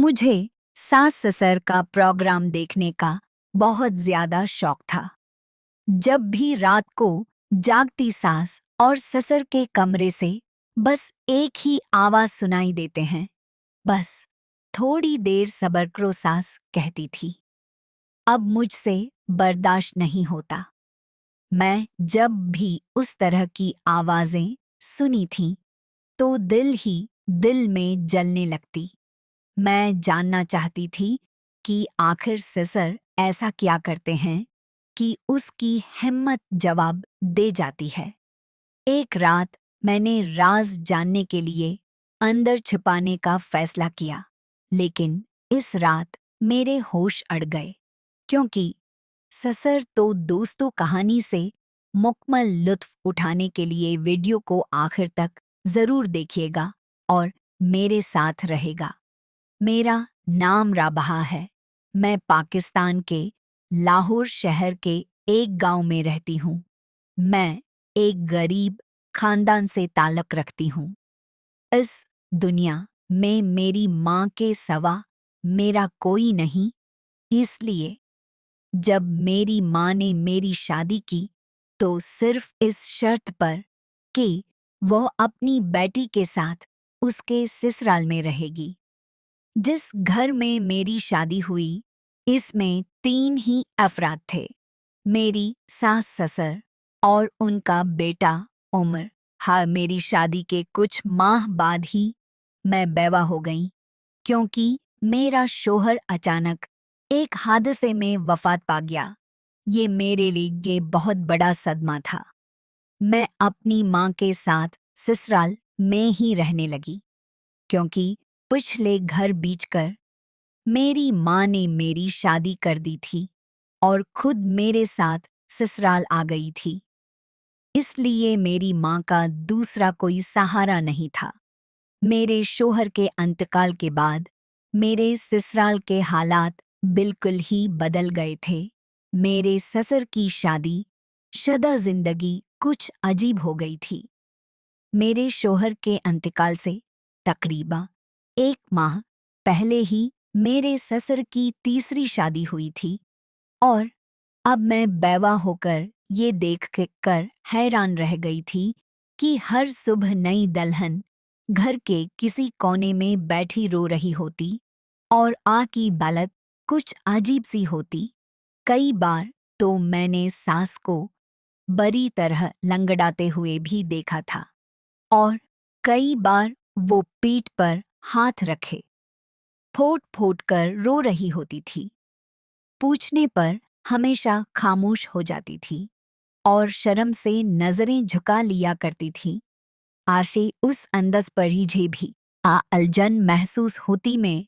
मुझे सास ससुर का प्रोग्राम देखने का बहुत ज्यादा शौक था। जब भी रात को जागती सास और ससुर के कमरे से बस एक ही आवाज सुनाई देते हैं, बस थोड़ी देर सब्र करो सास कहती थी। अब मुझसे बर्दाश्त नहीं होता। मैं जब भी उस तरह की आवाजें सुनी थीं, तो दिल ही दिल में जलने लगती। मैं जानना चाहती थी कि आखिर ससुर ऐसा क्या करते हैं कि उसकी हिम्मत जवाब दे जाती है। एक रात मैंने राज जानने के लिए अंदर छिपाने का फैसला किया, लेकिन इस रात मेरे होश अड़ गए, क्योंकि ससुर तो दोस्तों कहानी से मुकम्मल लुत्फ उठाने के लिए वीडियो को आखिर तक जरूर देखिएगा और मेरे साथ रहेगा। मेरा नाम राबहा है। मैं पाकिस्तान के लाहौर शहर के एक गांव में रहती हूँ। मैं एक गरीब खानदान से ताल्लुक रखती हूँ। इस दुनिया में मेरी माँ के सिवा मेरा कोई नहीं, इसलिए जब मेरी माँ ने मेरी शादी की, तो सिर्फ इस शर्त पर कि वह अपनी बेटी के साथ उसके ससुराल में रहेगी। जिस घर में मेरी शादी हुई, इसमें 3 ही अफराद थे, मेरी सास ससुर और उनका बेटा उमर। हाँ, मेरी शादी के कुछ माह बाद ही मैं बेवा हो गई, क्योंकि मेरा शोहर अचानक एक हादसे में वफात पा गया। ये मेरे लिए बहुत बड़ा सदमा था। मैं अपनी माँ के साथ ससुराल में ही रहने लगी, क्योंकि पिछले घर बेचकर मेरी माँ ने मेरी शादी कर दी थी और खुद मेरे साथ ससुराल आ गई थी। इसलिए मेरी माँ का दूसरा कोई सहारा नहीं था। मेरे शोहर के इंतकाल के बाद मेरे ससुराल के हालात बिल्कुल ही बदल गए थे। मेरे ससुर की शादी शुदा जिंदगी कुछ अजीब हो गई थी। मेरे शोहर के इंतकाल से तकरीबन 1 माह पहले ही मेरे ससुर की तीसरी शादी हुई थी, और अब मैं बेवा होकर ये देख कर हैरान रह गई थी कि हर सुबह नई दुल्हन घर के किसी कोने में बैठी रो रही होती और की बालत कुछ अजीब सी होती। कई बार तो मैंने सास को बुरी तरह लंगड़ाते हुए भी देखा था, और कई बार वो पीठ पर हाथ रखे फोट फोट कर रो रही होती थी। पूछने पर हमेशा खामोश हो जाती थी और शर्म से नजरें झुका लिया करती थी। आसे उस अंदाज पर ही भी अलझन महसूस होती, में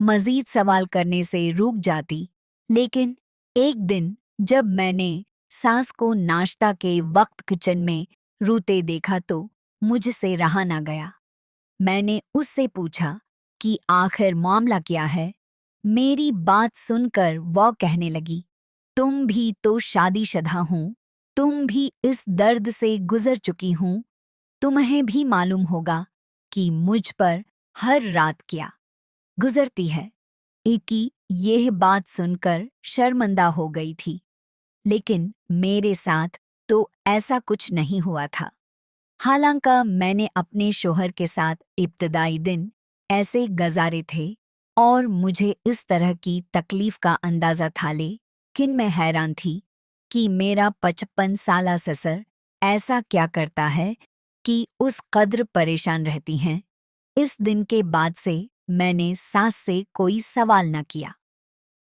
मजीद सवाल करने से रुक जाती। लेकिन एक दिन जब मैंने सास को नाश्ता के वक्त किचन में रोते देखा, तो मुझसे रहा ना गया। मैंने उससे पूछा कि आखिर मामला क्या है। मेरी बात सुनकर वह कहने लगी, तुम भी तो शादीशुदा हो, तुम भी इस दर्द से गुजर चुकी हूँ, तुम्हें भी मालूम होगा कि मुझ पर हर रात क्या गुजरती है। एकी यह बात सुनकर शर्मिंदा हो गई थी, लेकिन मेरे साथ तो ऐसा कुछ नहीं हुआ था। हालांकि मैंने अपने शोहर के साथ इब्तदाई दिन ऐसे गुजारे थे और मुझे इस तरह की तकलीफ का अंदाजा था, लेकिन मैं हैरान थी कि मेरा 55 साला ससुर ऐसा क्या करता है कि उस कद्र परेशान रहती हैं। इस दिन के बाद से मैंने सास से कोई सवाल न किया।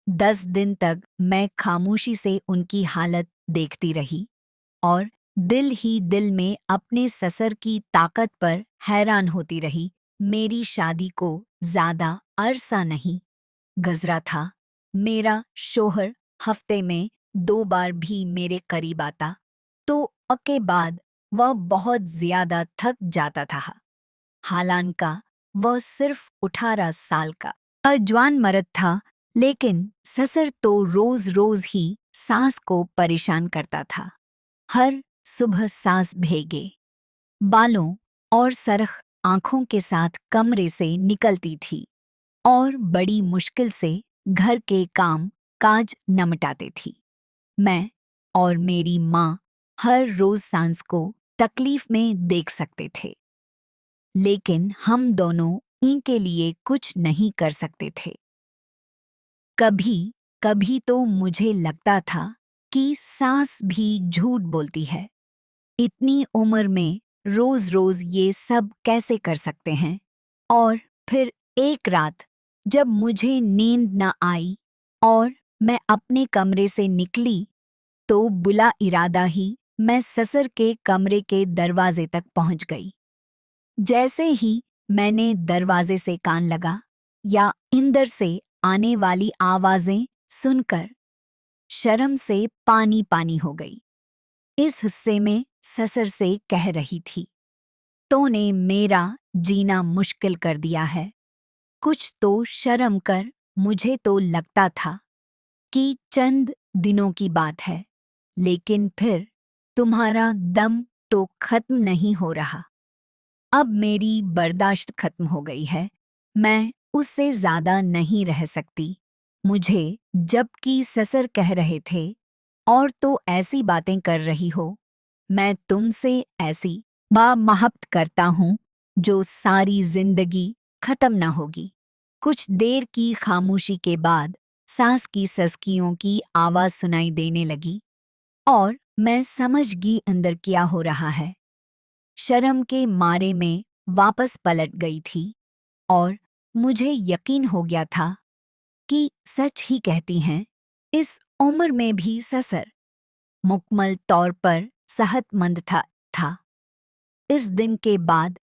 10 दिन तक मैं खामोशी से उनकी हालत देखती रही और दिल ही दिल में अपने ससुर की ताकत पर हैरान होती रही। मेरी शादी को ज्यादा अरसा नहीं गुजरा था। मेरा शोहर हफ्ते में 2 बार भी मेरे करीब आता, तो उसके बाद वह बहुत ज्यादा थक जाता था। हालांकि वह सिर्फ 18 साल का जवान मर्द था, लेकिन ससुर तो रोज रोज ही सास को परेशान करता था। हर सुबह सास भीगे बालों और सरख आंखों के साथ कमरे से निकलती थी और बड़ी मुश्किल से घर के काम काज निपटाते थी। मैं और मेरी माँ हर रोज सांस को तकलीफ में देख सकते थे, लेकिन हम दोनों इनके लिए कुछ नहीं कर सकते थे। कभी कभी तो मुझे लगता था कि सांस भी झूठ बोलती है। इतनी उम्र में रोज रोज ये सब कैसे कर सकते हैं। और फिर एक रात जब मुझे नींद न आई और मैं अपने कमरे से निकली, तो बुला इरादा ही मैं ससुर के कमरे के दरवाजे तक पहुंच गई। जैसे ही मैंने दरवाजे से कान लगा या अंदर से आने वाली आवाजें सुनकर शर्म से पानी पानी हो गई। इस हिस्से में ससुर से कह रही थी, तूने मेरा जीना मुश्किल कर दिया है। कुछ तो शर्म कर। मुझे तो लगता था कि चंद दिनों की बात है, लेकिन फिर तुम्हारा दम तो खत्म नहीं हो रहा। अब मेरी बर्दाश्त खत्म हो गई है। मैं उससे ज्यादा नहीं रह सकती। मुझे जबकि ससुर कह रहे थे, और तो ऐसी बातें कर रही हो। मैं तुमसे ऐसी मोहब्बत करता हूँ जो सारी जिंदगी खत्म ना होगी। कुछ देर की खामोशी के बाद सास की सस्कियों की आवाज सुनाई देने लगी और मैं समझ गई अंदर क्या हो रहा है। शर्म के मारे में वापस पलट गई थी और मुझे यकीन हो गया था कि सच ही कहती हैं। इस उम्र में भी ससुर मुकम्मल तौर पर सेहतमंद था। इस दिन के बाद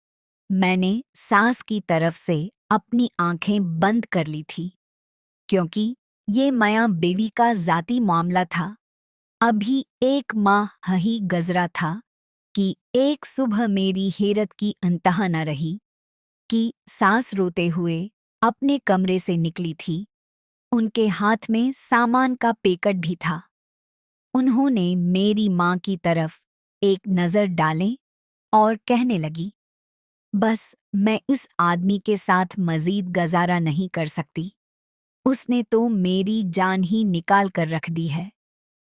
मैंने सास की तरफ से अपनी आंखें बंद कर ली थी, क्योंकि ये माया बेवी का जाती मामला था। अभी एक माह ही गुजरा था कि एक सुबह मेरी हैरत की इंतहा न रही कि सास रोते हुए अपने कमरे से निकली थी। उनके हाथ में सामान का पैकेट भी था। उन्होंने मेरी माँ की तरफ एक नज़र डाले और कहने लगी, बस मैं इस आदमी के साथ मजीद गुजारा नहीं कर सकती। उसने तो मेरी जान ही निकाल कर रख दी है।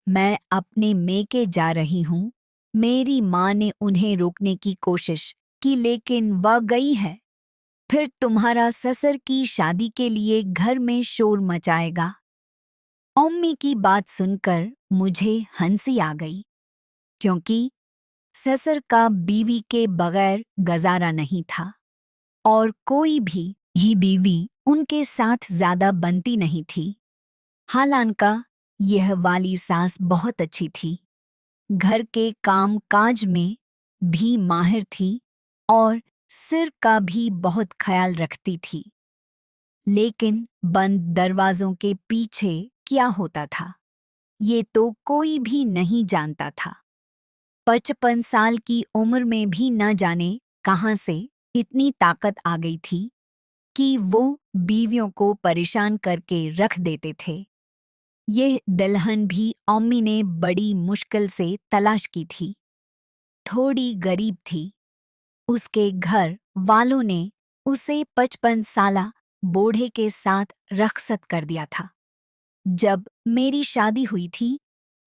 मैं अपने मेके जा रही हूँ। मेरी माँ ने उन्हें रोकने की कोशिश की, लेकिन वह गई है। फिर तुम्हारा ससुर की शादी के लिए घर में शोर मचाएगा। अम्मी की बात सुनकर मुझे हंसी आ गई, क्योंकि ससुर का बीवी के बगैर गुजारा नहीं था और कोई भी ही बीवी उनके साथ ज्यादा बनती नहीं थी। हालांकि यह वाली सास बहुत अच्छी थी, घर के काम काज में भी माहिर थी और सिर का भी बहुत ख्याल रखती थी। लेकिन बंद दरवाजों के पीछे क्या होता था, ये तो कोई भी नहीं जानता था। 55 साल की उम्र में भी न जाने कहाँ से इतनी ताकत आ गई थी कि वो बीवियों को परेशान करके रख देते थे। यह दुल्हन भी अम्मी ने बड़ी मुश्किल से तलाश की थी। थोड़ी गरीब थी। उसके घर वालों ने उसे 55 साला बूढ़े के साथ रखसत कर दिया था। जब मेरी शादी हुई थी,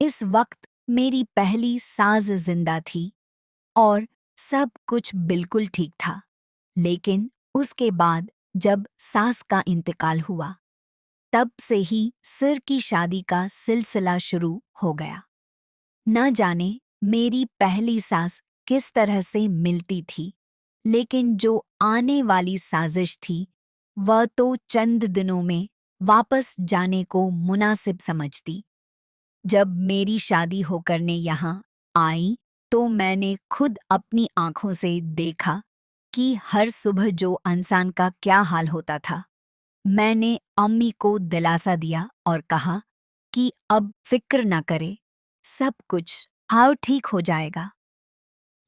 इस वक्त मेरी पहली सास जिंदा थी और सब कुछ बिल्कुल ठीक था। लेकिन उसके बाद जब सास का इंतकाल हुआ, तब से ही सिर की शादी का सिलसिला शुरू हो गया। न जाने मेरी पहली सास किस तरह से मिलती थी, लेकिन जो आने वाली साजिश थी, वह तो चंद दिनों में वापस जाने को मुनासिब समझती। जब मेरी शादी होकर ने यहाँ आई, तो मैंने खुद अपनी आंखों से देखा कि हर सुबह जो इंसान का क्या हाल होता था। मैंने अम्मी को दिलासा दिया और कहा कि अब फिक्र न करे, सब कुछ हाँ ठीक हो जाएगा।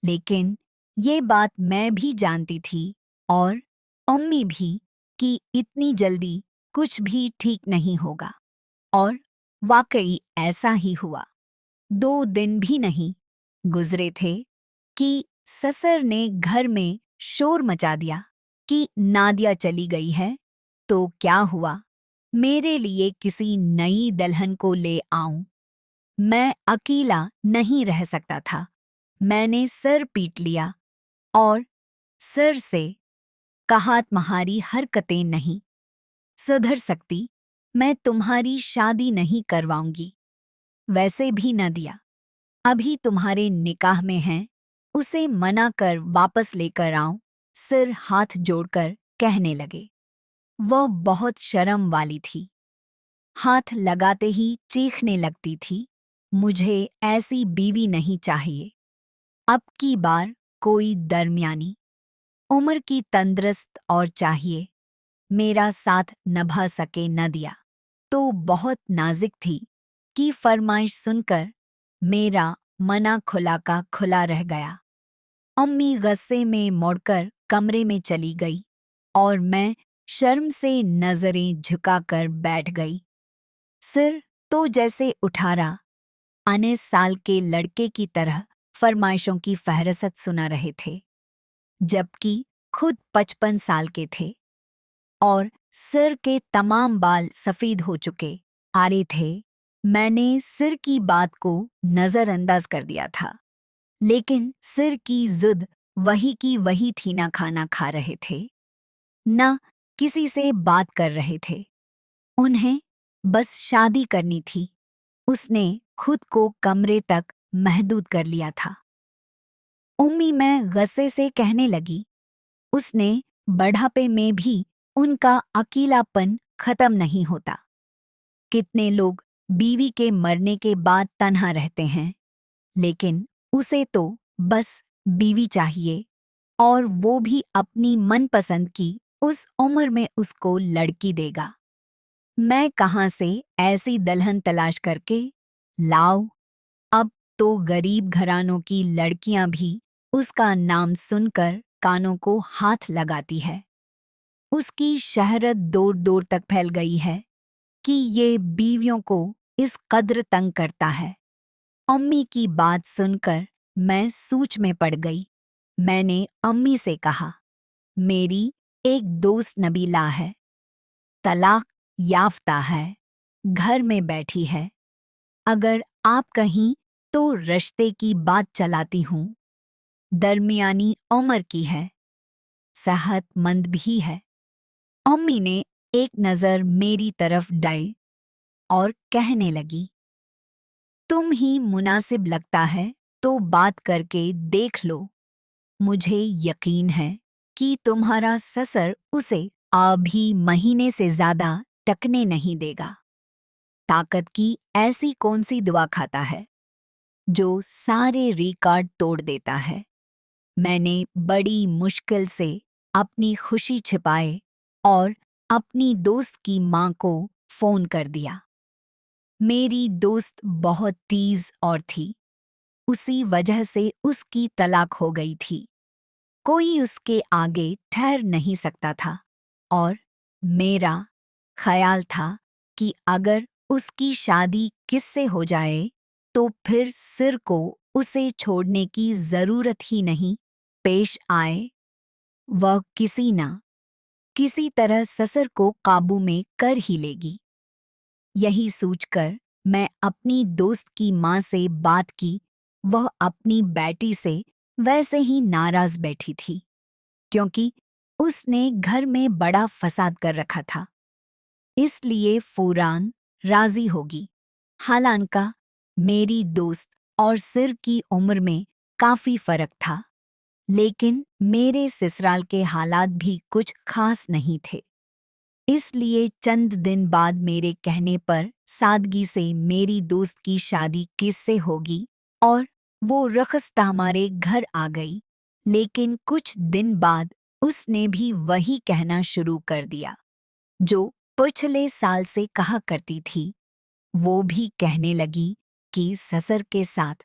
लेकिन ये बात मैं भी जानती थी और अम्मी भी कि इतनी जल्दी कुछ भी ठीक नहीं होगा। और वाकई ऐसा ही हुआ। 2 दिन भी नहीं गुजरे थे कि ससुर ने घर में शोर मचा दिया कि नादिया चली गई है। तो क्या हुआ? मेरे लिए किसी नई दुल्हन को ले आऊं? मैं अकेला नहीं रह सकता था। मैंने सर पीट लिया और सिर से कहा, तुम्हारी हरकतें नहीं सुधर सकती, मैं तुम्हारी शादी नहीं करवाऊंगी। वैसे भी न दिया, अभी तुम्हारे निकाह में हैं, उसे मना कर वापस लेकर आओ। सिर हाथ जोड़कर कहने लगे। वह बहुत शर्म वाली थी, हाथ लगाते ही चीखने लगती थी, मुझे ऐसी बीवी नहीं चाहिए। अब की बार कोई दरमियानी उम्र की तंदुरुस्त और चाहिए। मेरा साथ नभा सके न दिया तो बहुत नाजुक थी कि फरमाइश सुनकर मेरा मना खुला का खुला रह गया। अम्मी गुस्से में मुड़कर कमरे में चली गई और मैं शर्म से नजरें झुकाकर बैठ गई। सिर तो जैसे 18-19 साल के लड़के की तरह फरमाइशों की फहरिस्त सुना रहे थे, जबकि खुद 55 साल के थे और सिर के तमाम बाल सफेद हो चुके आ रहे थे। मैंने सिर की बात को नजरअंदाज कर दिया था, लेकिन सिर की जिद वही की वही थी। ना खाना खा रहे थे, न किसी से बात कर रहे थे। उन्हें बस शादी करनी थी। उसने खुद को कमरे तक महदूद कर लिया था। उम्मी मैं गुस्से से कहने लगी, उसने बढ़ापे में भी उनका अकेलापन खत्म नहीं होता। कितने लोग बीवी के मरने के बाद तन्हा रहते हैं, लेकिन उसे तो बस बीवी चाहिए, और वो भी अपनी मनपसंद की। उस उम्र में उसको लड़की देगा। मैं कहाँ से ऐसी दुल्हन तलाश करके लाऊं? अब तो गरीब घरानों की लड़कियां भी उसका नाम सुनकर कानों को हाथ लगाती है। उसकी शहरत दूर दूर तक फैल गई है कि ये बीवियों को इस कद्र तंग करता है। अम्मी की बात सुनकर मैं सूच में पड़ गई। मैंने अम्मी से कहा, मेरी एक दोस्त नबीला है, तलाक याफ्ता है, घर में बैठी है। अगर आप कहीं तो रिश्ते की बात चलाती हूँ। दरमियानी उम्र की है, सेहतमंद भी है। अम्मी ने एक नज़र मेरी तरफ डाली और कहने लगी, तुम ही मुनासिब लगता है तो बात करके देख लो। मुझे यकीन है कि तुम्हारा ससुर उसे अभी महीने से ज्यादा टकने नहीं देगा। ताकत की ऐसी कौन सी दुआ खाता है जो सारे रिकॉर्ड तोड़ देता है। मैंने बड़ी मुश्किल से अपनी खुशी छिपाए और अपनी दोस्त की माँ को फोन कर दिया। मेरी दोस्त बहुत तेज और थी, उसी वजह से उसकी तलाक हो गई थी। कोई उसके आगे ठहर नहीं सकता था और मेरा ख्याल था कि अगर उसकी शादी किससे हो जाए तो फिर सिर को उसे छोड़ने की जरूरत ही नहीं पेश आए। वह किसी ना किसी तरह ससुर को काबू में कर ही लेगी। यही सोचकर मैं अपनी दोस्त की माँ से बात की। वह अपनी बेटी से वैसे ही नाराज बैठी थी, क्योंकि उसने घर में बड़ा फसाद कर रखा था, इसलिए फौरन राजी होगी। हालांकि मेरी दोस्त और सिर की उम्र में काफी फर्क था, लेकिन मेरे ससुराल के हालात भी कुछ खास नहीं थे। इसलिए चंद दिन बाद मेरे कहने पर सादगी से मेरी दोस्त की शादी किससे होगी और वो रखस्ता हमारे घर आ गई। लेकिन कुछ दिन बाद उसने भी वही कहना शुरू कर दिया जो पिछले साल से कहा करती थी। वो भी कहने लगी कि ससुर के साथ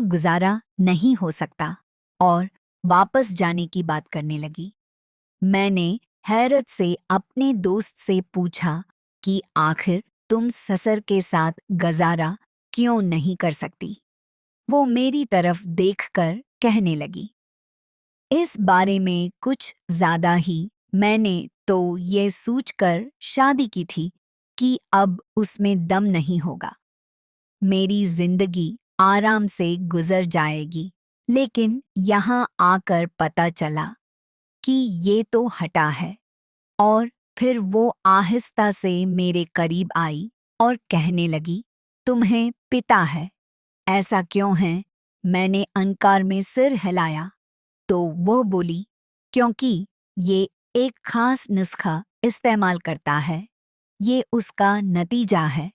गुजारा नहीं हो सकता और वापस जाने की बात करने लगी। मैंने हैरत से अपने दोस्त से पूछा कि आखिर तुम ससुर के साथ गुजारा क्यों नहीं कर सकती? वो मेरी तरफ देखकर कहने लगी, इस बारे में कुछ ज्यादा ही मैंने तो ये सोचकर शादी की थी कि अब उसमें दम नहीं होगा। मेरी जिंदगी आराम से गुजर जाएगी। लेकिन यहाँ आकर पता चला कि ये तो हटा है। और फिर वो आहिस्ता से मेरे करीब आई और कहने लगी, तुम्हें पिता है। ऐसा क्यों है? मैंने अनकार में सिर हिलाया। तो वो बोली, क्योंकि ये एक खास नुस्खा इस्तेमाल करता है। ये उसका नतीजा है।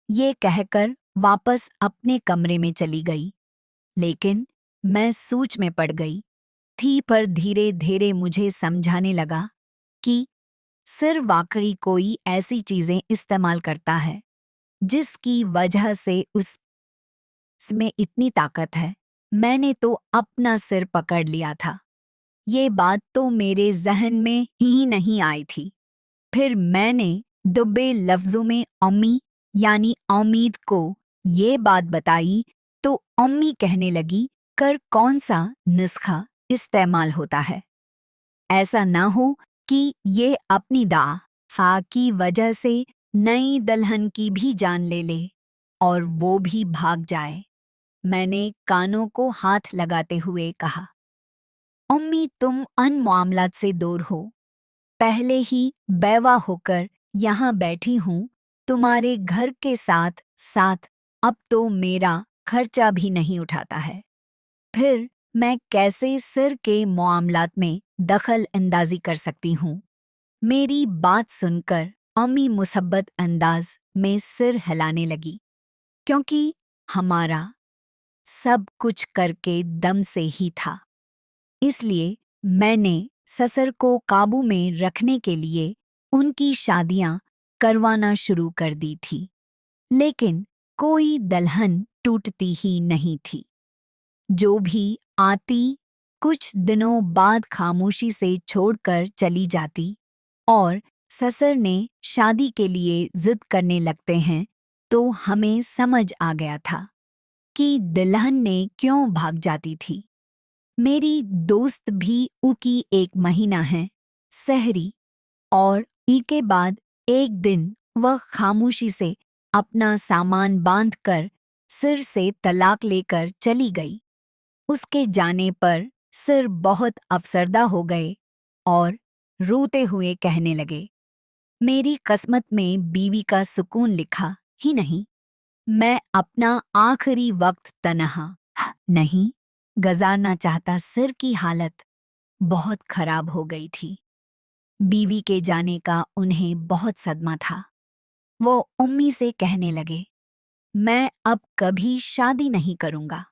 ये कहकर वापस अपने कमरे में चली गई। लेकिन मैं सोच में पड़ गई थी, पर धीरे धीरे मुझे समझाने लगा कि सिर्फ वाकई कोई ऐसी चीजें इस्तेमाल करता है जिसकी वजह से उसमें इतनी ताकत है। मैंने तो अपना सिर पकड़ लिया था। ये बात तो मेरे जहन में ही नहीं आई थी। फिर मैंने दुबे लफ्जों में अम्मी यानी उम्मीद को ये बात बताई, तो अम्मी कहने लगी, कर कौन सा नुस्खा इस्तेमाल होता है? ऐसा ना हो कि ये अपनी दासा की वजह से नई दुल्हन की भी जान ले ले और वो भी भाग जाए। मैंने कानों को हाथ लगाते हुए कहा, अम्मी तुम अन मामलात से दूर हो। पहले ही बेवा होकर यहाँ बैठी हूँ तुम्हारे घर के साथ साथ। अब तो मेरा खर्चा भी नहीं उठाता है। फिर मैं कैसे सिर के मामलात में दखल अंदाजी कर सकती हूँ? मेरी बात सुनकर अम्मी मुसब्बत अंदाज में सिर हिलाने लगी, क्योंकि हमारा सब कुछ करके दम से ही था। इसलिए मैंने ससुर को काबू में रखने के लिए उनकी शादियां करवाना शुरू कर दी थी। लेकिन कोई दुल्हन टूटती ही नहीं थी। जो भी आती कुछ दिनों बाद खामोशी से छोड़कर चली जाती। और ससुर ने शादी के लिए जिद करने लगते हैं, तो हमें समझ आ गया था कि दुल्हन ने क्यों भाग जाती थी। मेरी दोस्त भी उकी 1 महीना है सहरी, और ई के बाद एक दिन वह खामोशी से अपना सामान बांधकर सिर से तलाक लेकर चली गई। उसके जाने पर सिर बहुत अफसरदा हो गए और रोते हुए कहने लगे, मेरी किस्मत में बीवी का सुकून लिखा ही नहीं। मैं अपना आखिरी वक्त तन्हा नहीं गुजारना चाहता। सिर की हालत बहुत खराब हो गई थी। बीवी के जाने का उन्हें बहुत सदमा था। वो उम्मी से कहने लगे, मैं अब कभी शादी नहीं करूंगा।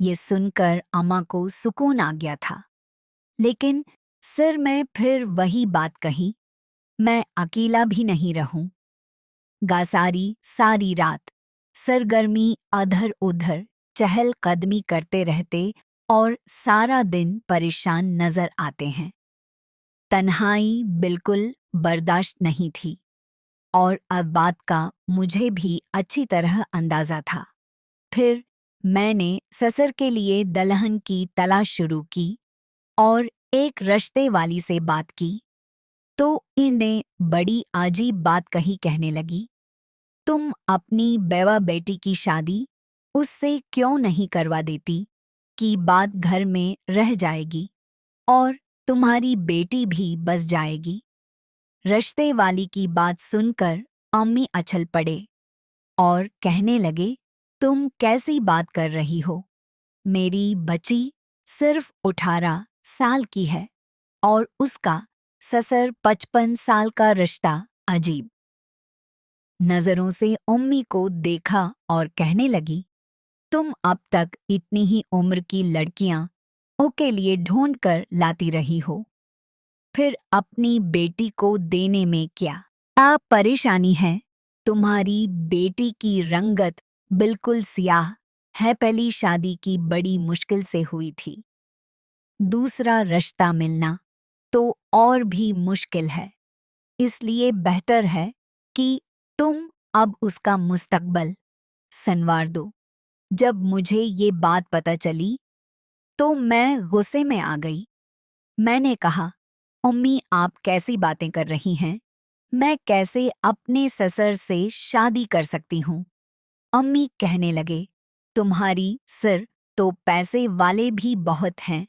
ये सुनकर अम्मा को सुकून आ गया था। लेकिन सिर में फिर वही बात कही, मैं अकेला भी नहीं रहूं। गासारी सारी रात सरगर्मी अधर उधर चहल कदमी करते रहते और सारा दिन परेशान नजर आते हैं। तन्हाई बिल्कुल बर्दाश्त नहीं थी और अब बात का मुझे भी अच्छी तरह अंदाजा था। फिर मैंने ससुर के लिए दुल्हन की तलाश शुरू की और एक रिश्ते वाली से बात की। तो इन्हें बड़ी अजीब बात कही, कहने लगी, तुम अपनी बेवा बेटी की शादी उससे क्यों नहीं करवा देती कि बात घर में रह जाएगी और तुम्हारी बेटी भी बस जाएगी। रिश्ते वाली की बात सुनकर अम्मी अछल पड़े और कहने लगे, तुम कैसी बात कर रही हो? मेरी बच्ची सिर्फ 18 साल की है और उसका ससुर 55 साल का रिश्ता। अजीब नजरों से उम्मी को देखा और कहने लगी, तुम अब तक इतनी ही उम्र की लड़कियां ओके लिए ढूंढ कर लाती रही हो, फिर अपनी बेटी को देने में क्या आप परेशानी है? तुम्हारी बेटी की रंगत बिल्कुल सियाह है। पहली शादी की बड़ी मुश्किल से हुई थी। दूसरा रिश्ता मिलना तो और भी मुश्किल है। इसलिए बेहतर है कि तुम अब उसका मुस्तकबल संवार दो। जब मुझे ये बात पता चली तो मैं गुस्से में आ गई। मैंने कहा, अम्मी, आप कैसी बातें कर रही हैं? मैं कैसे अपने ससुर से शादी कर सकती हूँ? अम्मी कहने लगे, तुम्हारी सिर तो पैसे वाले भी बहुत हैं,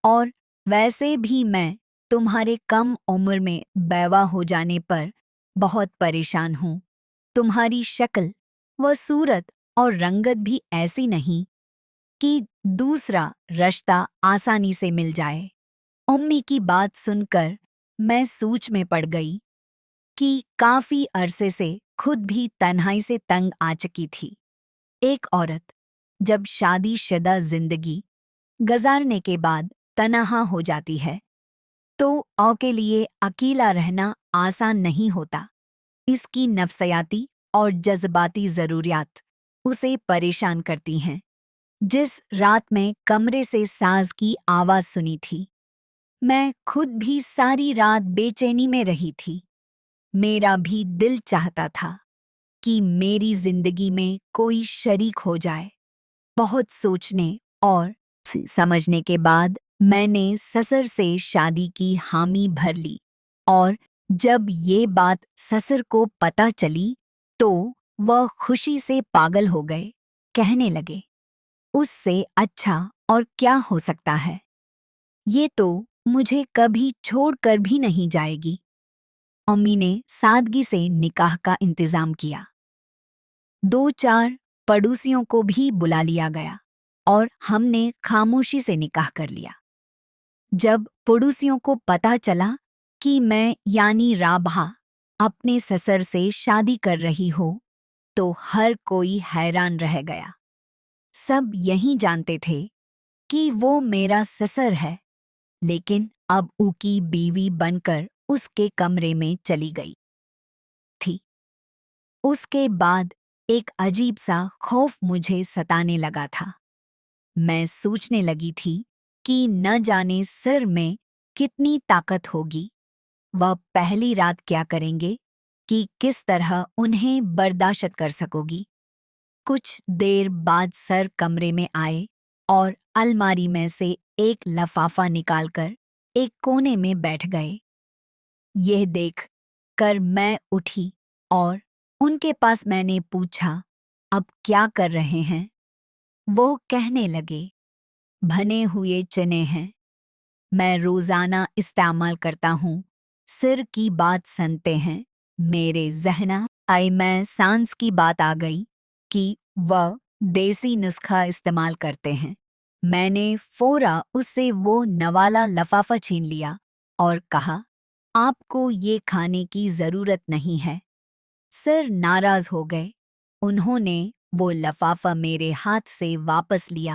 और वैसे भी मैं तुम्हारे कम उम्र में बैवा हो जाने पर बहुत परेशान हूँ। तुम्हारी शक्ल व सूरत और रंगत भी ऐसी नहीं कि दूसरा रिश्ता आसानी से मिल जाए। अम्मी की बात सुनकर मैं सोच में पड़ गई कि काफी अरसे से खुद भी तन्हाई से तंग आ चुकी थी। एक औरत जब शादीशुदा जिंदगी गुजारने के बाद तन्हा हो जाती है, तो के लिए अकेला रहना आसान नहीं होता। इसकी नफ्सियाती और जज्बाती ज़रूरियात उसे परेशान करती हैं। जिस रात में कमरे से साज़ की आवाज़ सुनी थी, मैं खुद भी सारी रात बेचैनी में रही थी। मेरा भी दिल चाहता था कि मेरी जिंदगी में कोई शरीक हो जाए। बहुत सोचने और समझने के बाद मैंने ससुर से शादी की हामी भर ली, और जब ये बात ससुर को पता चली तो वह खुशी से पागल हो गए। कहने लगे, उससे अच्छा और क्या हो सकता है? ये तो मुझे कभी छोड़कर भी नहीं जाएगी। अम्मी ने सादगी से निकाह का इंतजाम किया। 2-4 पड़ोसियों को भी बुला लिया गया और हमने खामोशी से निकाह कर लिया। जब पड़ोसियों को पता चला कि मैं यानी राभा अपने ससुर से शादी कर रही हूँ, तो हर कोई हैरान रह गया। सब यही जानते थे कि वो मेरा ससुर है, लेकिन अब उसकी बीवी बनकर उसके कमरे में चली गई थी। उसके बाद एक अजीब सा खौफ मुझे सताने लगा था। मैं सोचने लगी थी कि न जाने सिर में कितनी ताकत होगी। वह पहली रात क्या करेंगे कि किस तरह उन्हें बर्दाश्त कर सकोगी। कुछ देर बाद सर कमरे में आए और अलमारी में से एक लफाफा निकालकर एक कोने में बैठ गए। यह देख कर मैं उठी और उनके पास मैंने पूछा, अब क्या कर रहे हैं? वो कहने लगे, भने हुए चने हैं, मैं रोजाना इस्तेमाल करता हूँ। सिर की बात सुनते हैं, मेरे ज़हना आई मैं सांस की बात आ गई कि वह देसी नुस्खा इस्तेमाल करते हैं। मैंने फौरा उससे वो नवाला लफाफा छीन लिया और कहा, आपको ये खाने की जरूरत नहीं है। सर नाराज हो गए। उन्होंने वो लफाफा मेरे हाथ से वापस लिया